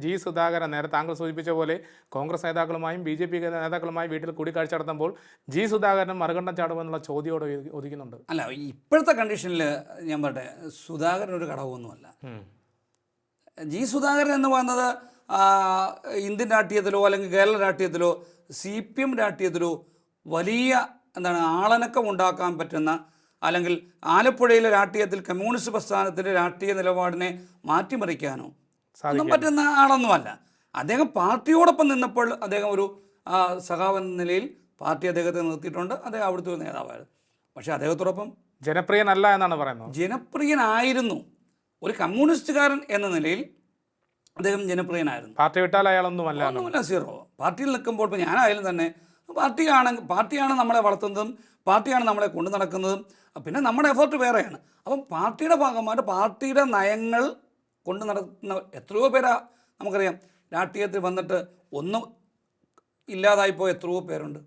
G Sudhakaran നേരെ താങ്കൾ സൂചിപ്പിച്ച പോലെ കോൺഗ്രസ് നേതാക്കളുമായും BJP നേതാക്കളുമായും വീട്ടിൽ കൂടിക്കാഴ്ച നടത്തുമ്പോൾ ജി സുധാകരൻ മറുകണ്ഠം ചാടുമെന്നുള്ള ചോദ്യോടെ ഒതുക്കുന്നുണ്ട്. അല്ല, ഇപ്പോഴത്തെ കണ്ടീഷനിൽ ഞാൻ പറയട്ടെ, സുധാകരൻ ഒരു ഘടകമൊന്നുമല്ല. ജി സുധാകരൻ എന്ന് പറയുന്നത് ഇന്ത്യൻ രാഷ്ട്രീയത്തിലോ അല്ലെങ്കിൽ കേരള രാഷ്ട്രീയത്തിലോ CPM രാഷ്ട്രീയത്തിലോ വലിയ ആളനക്കം ഉണ്ടാക്കാൻ പറ്റുന്ന, അല്ലെങ്കിൽ ആലപ്പുഴയിലെ രാഷ്ട്രീയത്തിൽ കമ്മ്യൂണിസ്റ്റ് പ്രസ്ഥാനത്തിൻ്റെ രാഷ്ട്രീയ നിലപാടിനെ മാറ്റിമറിക്കാനോ ഒന്നും പറ്റുന്ന ആളൊന്നുമല്ല. അദ്ദേഹം പാർട്ടിയോടൊപ്പം നിന്നപ്പോൾ അദ്ദേഹം ഒരു സഖാവ് എന്ന നിലയിൽ പാർട്ടി അദ്ദേഹത്തെ നിർത്തിയിട്ടുണ്ട്. അദ്ദേഹം അവിടുത്തെ ഒരു നേതാവായിരുന്നു. പക്ഷേ അദ്ദേഹത്തോടൊപ്പം ജനപ്രിയനല്ല എന്നാണ് പറയുന്നത്. ജനപ്രിയനായിരുന്നു. ഒരു കമ്മ്യൂണിസ്റ്റുകാരൻ എന്ന നിലയിൽ അദ്ദേഹം ജനപ്രിയനായിരുന്നു. പാർട്ടി വിട്ടാൽ അയാളൊന്നുമല്ല, സീറോ. പാർട്ടിയിൽ നിൽക്കുമ്പോൾ ഇപ്പോൾ ഞാനായാലും തന്നെ പാർട്ടിയാണ് നമ്മളെ വളർത്തുന്നതും പാർട്ടിയാണ് നമ്മളെ കൊണ്ടു നടക്കുന്നതും. പിന്നെ നമ്മുടെ എഫേർട്ട് വേറെയാണ്. അപ്പം പാർട്ടിയുടെ ഭാഗമായിട്ട് പാർട്ടിയുടെ നയങ്ങൾ കൊണ്ട് നടത്തുന്ന എത്രയോ പേരാ നമുക്കറിയാം. രാഷ്ട്രീയത്തിൽ വന്നിട്ട് ഒന്നും ഇല്ലാതായിപ്പോയ എത്രയോ പേരുണ്ട്.